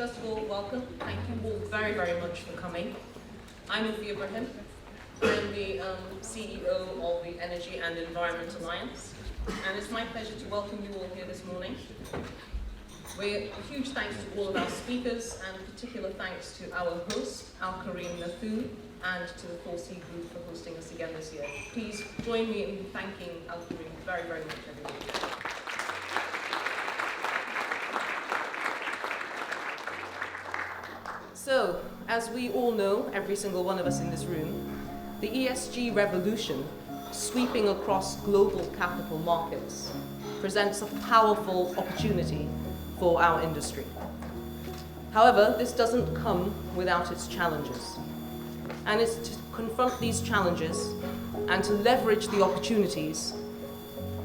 first of all, welcome. Thank you all very, very much for coming. I'm Lepere. I'm the CEO of the Energy and Environment Alliance, and it's my pleasure to welcome you all here this morning. A huge thanks to all of our speakers, and particular thanks to our host, Al-Karim Nathoo, and to the 4C Group for hosting us again this year. Please join me in thanking Al-Karim very, very much, everybody. So, as we all know, every single one of us in this room, the ESG revolution, sweeping across global capital markets, presents a powerful opportunity for our industry. However, this doesn't come without its challenges. And it's to confront these challenges and to leverage the opportunities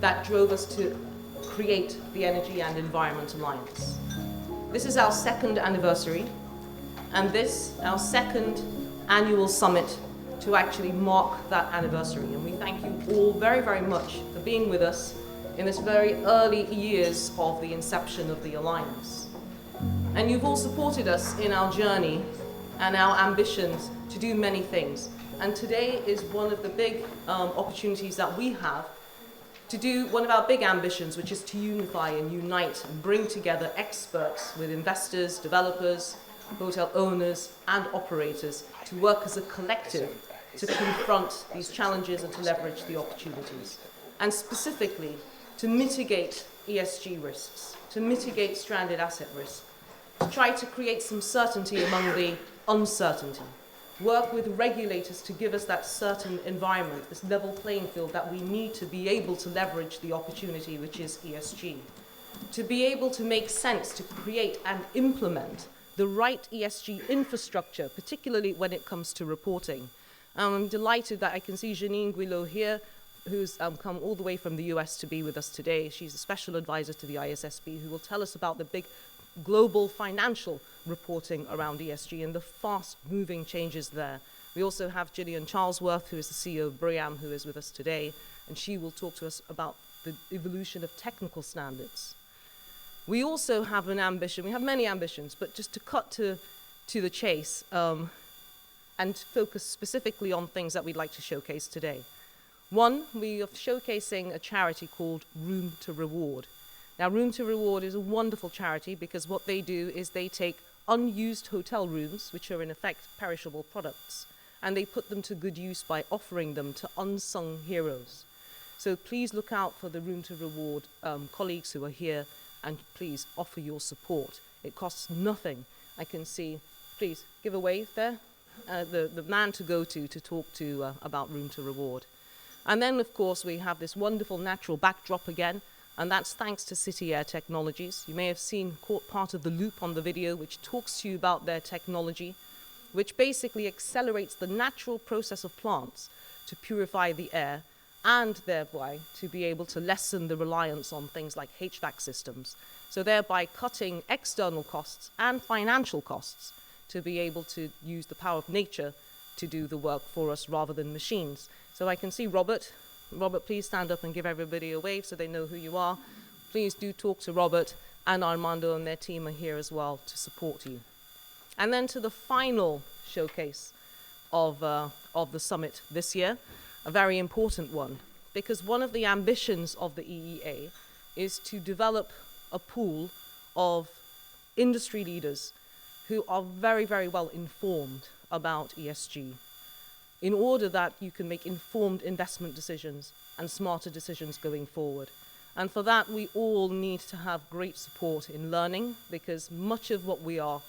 that drove us to create the Energy and Environment Alliance. This is our second anniversary, and this, our second annual summit to actually mark that anniversary. And we thank you all very, very much for being with us in this very early years of the inception of the Alliance. And you've all supported us in our journey and our ambitions to do many things. And today is one of the big opportunities that we have to do one of our big ambitions, which is to unify and unite and bring together experts with investors, developers, hotel owners and operators to work as a collective to confront these challenges and to leverage the opportunities. And specifically, to mitigate ESG risks, to mitigate stranded asset risk, to try to create some certainty among the uncertainty, work with regulators to give us that certain environment, this level playing field that we need to be able to leverage the opportunity, which is ESG, to be able to make sense, to create and implement the right ESG infrastructure, particularly when it comes to reporting. I'm delighted that I can see Janine Guillot here, who's come all the way from the US to be with us today. She's a special advisor to the ISSB, who will tell us about the big global financial reporting around ESG and the fast-moving changes there. We also have Gillian Charlesworth, who is the CEO of BREEAM, who is with us today, and she will talk to us about the evolution of technical standards. We also have an ambition, we have many ambitions, but just to cut to the chase and focus specifically on things that we'd like to showcase today. One, we are showcasing a charity called Room to Reward. Now, Room to Reward is a wonderful charity because what they do is they take unused hotel rooms, which are in effect perishable products, and they put them to good use by offering them to unsung heroes. So please look out for the Room to Reward colleagues who are here, and please offer your support. It costs nothing. I can see, please give a wave there, the man to go to talk to about Room to Reward. And then, of course, we have this wonderful natural backdrop again, and that's thanks to City Air Technologies. You may have seen caught part of the loop on the video, which talks to you about their technology, which basically accelerates the natural process of plants to purify the air and thereby to be able to lessen the reliance on things like HVAC systems. So thereby cutting external costs and financial costs to be able to use the power of nature to do the work for us rather than machines. So I can see Robert. Robert, please stand up and give everybody a wave so they know who you are. Please do talk to Robert, and Armando and their team are here as well to support you. And then to the final showcase of the summit this year, a very important one, because one of the ambitions of the EEA is to develop a pool of industry leaders who are very, very well informed about ESG, in order that you can make informed investment decisions and smarter decisions going forward. And for that, we all need to have great support in learning, because much of what we are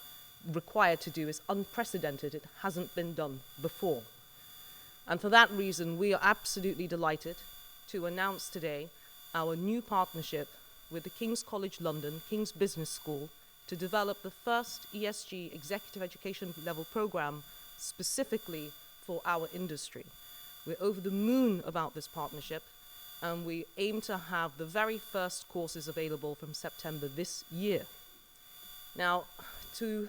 required to do is unprecedented. It hasn't been done before. And for that reason, we are absolutely delighted to announce today our new partnership with the King's College London, King's Business School, to develop the first ESG executive education level program specifically for our industry. We're over the moon about this partnership, and we aim to have the very first courses available from September this year. Now, to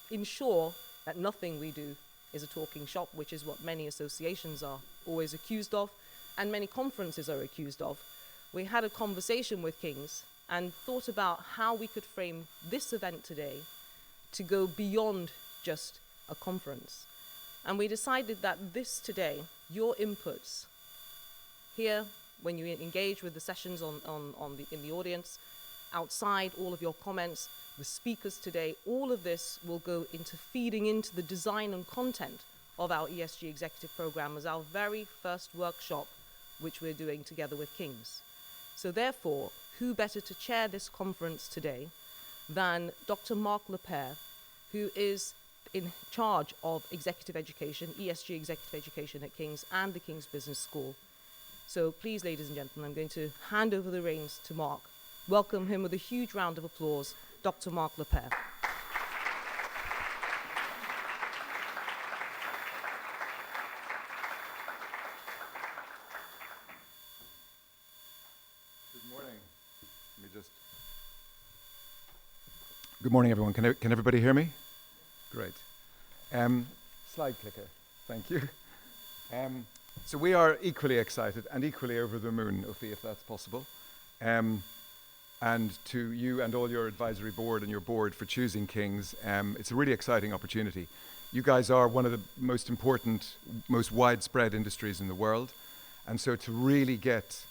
ensure that nothing we do is a talking shop, which is what many associations are always accused of, and many conferences are accused of, we had a conversation with King's and thought about how we could frame this event today to go beyond just a conference. And we decided that this today, your inputs here, when you engage with the sessions in the audience, outside, all of your comments, the speakers today, all of this will go into feeding into the design and content of our ESG executive program as our very first workshop, which we're doing together with King's. So therefore, who better to chair this conference today than Dr. Marc Lepere, who is in charge of executive education, ESG executive education at King's and the King's Business School. So please, ladies and gentlemen, I'm going to hand over the reins to Marc. Welcome him with a huge round of applause, Dr. Marc Lepere. Good morning, everyone. Can everybody hear me? Great. Slide clicker. Thank you. So we are equally excited and equally over the moon, Ufi, if that's possible. And to you and all your advisory board and your board for choosing King's, it's a really exciting opportunity. You guys are one of the most important, most widespread industries in the world. And so to really get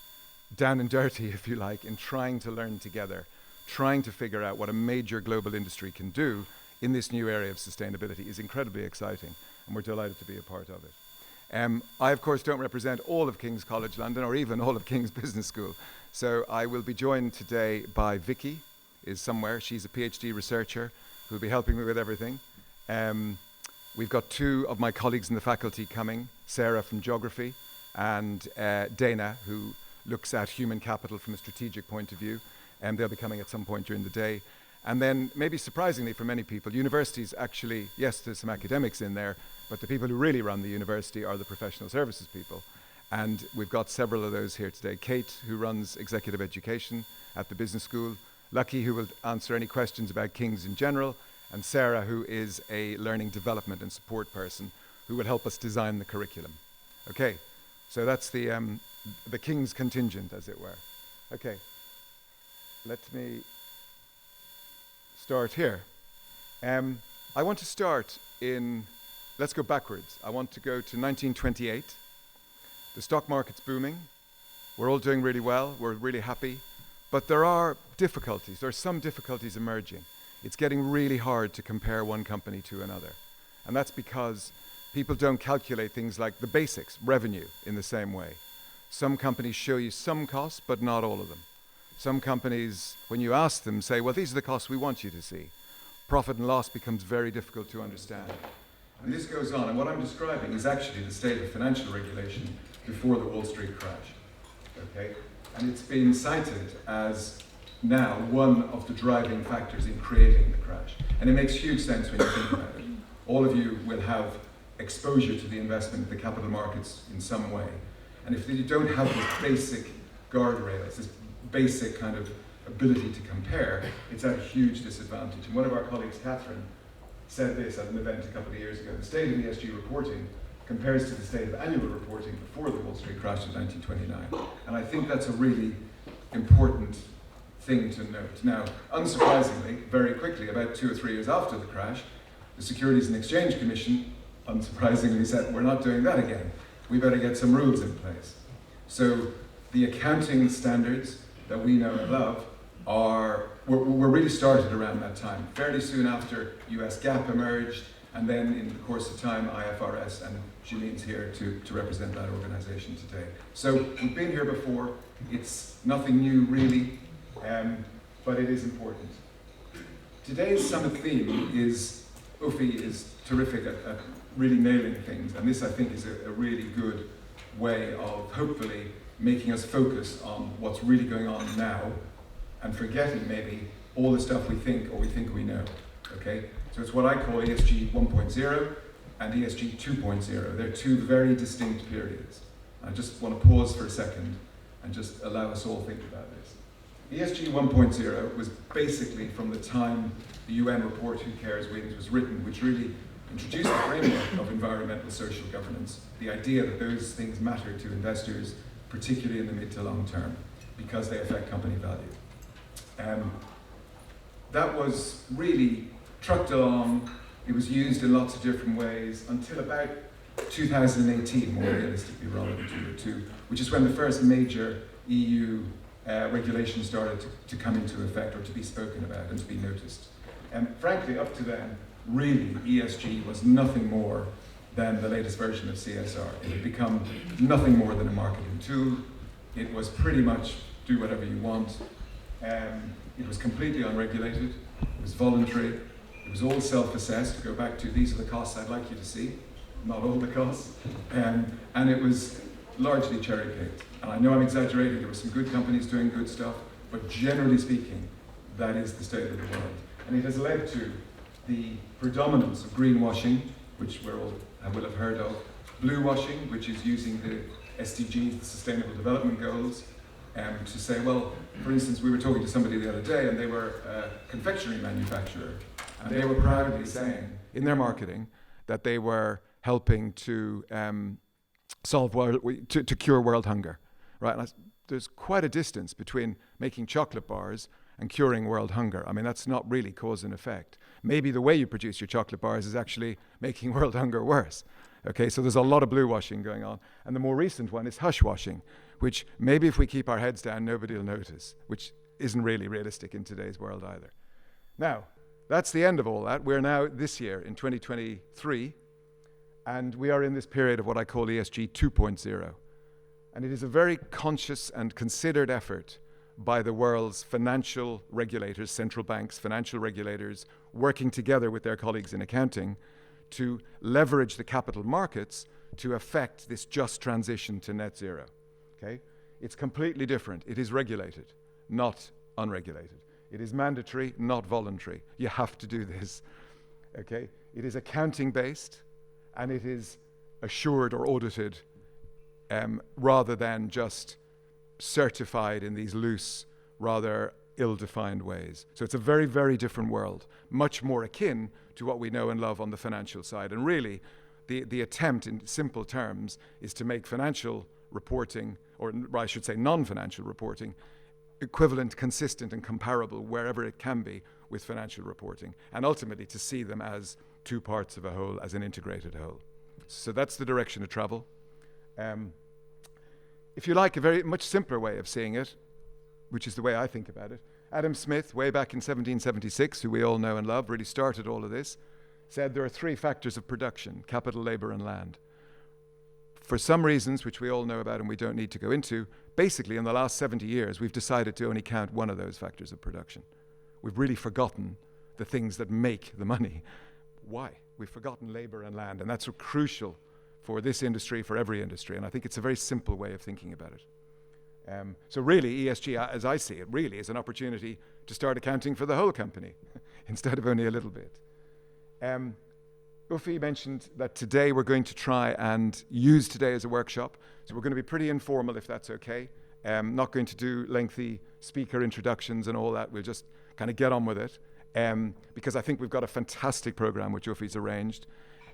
down and dirty, if you like, in trying to learn together, trying to figure out what a major global industry can do in this new area of sustainability is incredibly exciting, and we're delighted to be a part of it. I, of course, don't represent all of King's College London or even all of King's Business School, so I will be joined today by Vicky, is somewhere. She's a PhD researcher who will be helping me with everything. We've got two of my colleagues in the faculty coming, Sarah from Geography and Dana, who looks at human capital from a strategic point of view. And they'll be coming at some point during the day. And then, maybe surprisingly for many people, universities actually, yes, there's some academics in there, but the people who really run the university are the professional services people. And we've got several of those here today. Kate, who runs executive education at the business school. Lucky, who will answer any questions about King's in general. And Sarah, who is a learning development and support person, who will help us design the curriculum. Okay, so that's the King's contingent, as it were. Okay. Let me start here. I want to start let's go backwards. I want to go to 1928. The stock market's booming. We're all doing really well. We're really happy. But there are difficulties. There are some difficulties emerging. It's getting really hard to compare one company to another. And that's because people don't calculate things like the basics, revenue, in the same way. Some companies show you some costs, but not all of them. Some companies, when you ask them, say, well, these are the costs we want you to see. Profit and loss becomes very difficult to understand. And this goes on, and what I'm describing is actually the state of financial regulation before the Wall Street crash. Okay? And it's been cited as now one of the driving factors in creating the crash. And it makes huge sense when you think about it. All of you will have exposure to the investment, the capital markets in some way. And if you don't have this basic guardrails, this basic kind of ability to compare, it's at a huge disadvantage. And one of our colleagues, Catherine, said this at an event a couple of years ago. The state of ESG reporting compares to the state of annual reporting before the Wall Street crash in 1929. And I think that's a really important thing to note. Now, unsurprisingly, very quickly, about 2 or 3 years after the crash, the Securities and Exchange Commission, unsurprisingly, said, we're not doing that again. We better get some rules in place. So the accounting standards that we know and love were really started around that time. Fairly soon after US GAAP emerged, and then in the course of time, IFRS, and Janine's here to represent that organization today. So we've been here before. It's nothing new, really, but it is important. Today's summit theme is, Ufi is terrific at really nailing things, and this, I think, is a really good way of hopefully making us focus on what's really going on now and forgetting maybe all the stuff we think we know, okay? So it's what I call ESG 1.0 and ESG 2.0. They're two very distinct periods. I just want to pause for a second and just allow us all to think about this. ESG 1.0 was basically from the time the UN report Who Cares Wins was written, which really introduced the framework of environmental social governance, the idea that those things matter to investors, particularly in the mid to long term, because they affect company value. That was really trucked along. It was used in lots of different ways until about 2018, more realistically, rather than 202, which is when the first major EU regulation started to come into effect or to be spoken about and to be noticed. And frankly, up to then, really, ESG was nothing more than the latest version of CSR. It had become nothing more than a marketing tool. It was pretty much do whatever you want. It was completely unregulated. It was voluntary. It was all self-assessed. To go back to these are the costs I'd like you to see, not all the costs. And it was largely cherry-picked. And I know I'm exaggerating. There were some good companies doing good stuff, but generally speaking, that is the state of the world. And it has led to the predominance of greenwashing, which we all will have heard of, blue washing, which is using the SDGs, the Sustainable Development Goals, to say, well, for instance, we were talking to somebody the other day, and they were a confectionery manufacturer, and they were proudly saying in their marketing that they were helping to to cure world hunger, right? And there's quite a distance between making chocolate bars and curing world hunger. I mean, that's not really cause and effect. Maybe the way you produce your chocolate bars is actually making world hunger worse. Okay, so there's a lot of blue washing going on. And the more recent one is hush washing, which maybe if we keep our heads down, nobody will notice, which isn't really realistic in today's world either. Now, that's the end of all that. We're now this year in 2023, and we are in this period of what I call ESG 2.0. And it is a very conscious and considered effort by the world's financial regulators, central banks, financial regulators, working together with their colleagues in accounting to leverage the capital markets to affect this just transition to net zero. Okay? It's completely different. It is regulated, not unregulated. It is mandatory, not voluntary. You have to do this. Okay? It is accounting based, and it is assured or audited rather than just certified in these loose, rather ill-defined ways. So it's a very, very different world, much more akin to what we know and love on the financial side. And really, the attempt in simple terms is to make financial reporting, or I should say non-financial reporting, equivalent, consistent, and comparable wherever it can be with financial reporting, and ultimately to see them as two parts of a whole, as an integrated whole. So that's the direction of travel. If you like, a very much simpler way of seeing it, which is the way I think about it, Adam Smith, way back in 1776, who we all know and love, really started all of this, said there are three factors of production: capital, labor, and land. For some reasons, which we all know about and we don't need to go into, basically in the last 70 years, we've decided to only count one of those factors of production. We've really forgotten the things that make the money. Why? We've forgotten labor and land, and that's so crucial for this industry, for every industry, and I think it's a very simple way of thinking about it. So really, ESG, as I see it, really is an opportunity to start accounting for the whole company instead of only a little bit. Ufi mentioned that today we're going to try and use today as a workshop, so we're going to be pretty informal if that's okay. Not going to do lengthy speaker introductions and all that. We'll just kind of get on with it, because I think we've got a fantastic program which Ufi's arranged.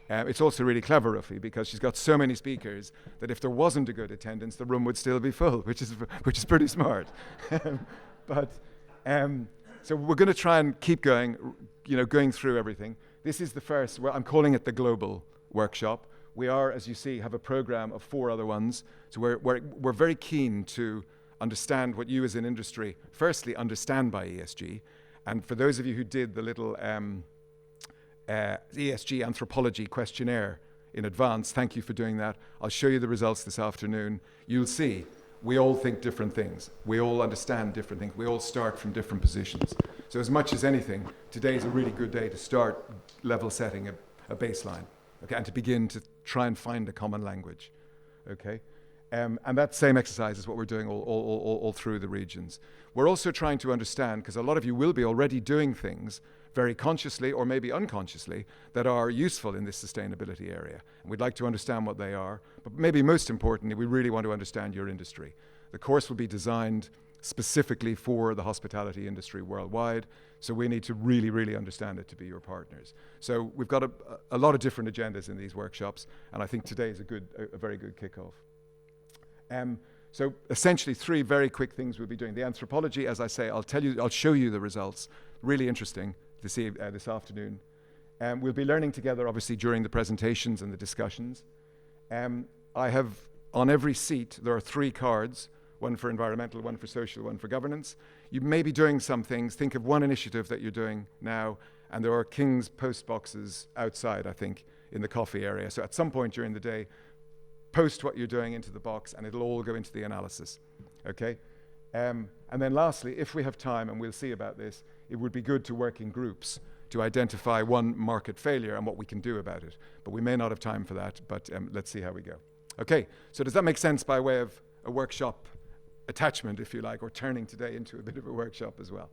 It's also really clever, Ufi, because she's got so many speakers that if there wasn't a good attendance, the room would still be full, which is pretty smart. So we're going to try and keep going, going through everything. This is the first. I'm calling it the global workshop. We are, as you see, have a program of 4 other ones. So we're very keen to understand what you as an industry, firstly, understand by ESG. And for those of you who did the little ESG anthropology questionnaire in advance, thank you for doing that. I'll show you the results this afternoon. You'll see we all think different things. We all understand different things. We all start from different positions. So as much as anything, today is a really good day to start level setting a baseline, okay, and to begin to try and find a common language, okay? And that same exercise is what we're doing all through the regions. We're also trying to understand, because a lot of you will be already doing things very consciously or maybe unconsciously that are useful in this sustainability area. And we'd like to understand what they are, but maybe most importantly, we really want to understand your industry. The course will be designed specifically for the hospitality industry worldwide, so we need to really, really understand it to be your partners. So we've got a lot of different agendas in these workshops, and I think today is a very good kickoff. So essentially 3 very quick things we'll be doing. The anthropology, as I say, I'll show you the results. Really interesting. this afternoon. We'll be learning together, obviously, during the presentations and the discussions. I have, on every seat, there are 3 cards, one for environmental, one for social, one for governance. You may be doing some things. Think of one initiative that you're doing now, and there are King's post boxes outside, I think, in the coffee area. So at some point during the day, post what you're doing into the box, and it'll all go into the analysis, okay? And then lastly, if we have time, and we'll see about this, it would be good to work in groups to identify one market failure and what we can do about it. But we may not have time for that, but let's see how we go. Okay, so does that make sense by way of a workshop attachment, if you like, or turning today into a bit of a workshop as well?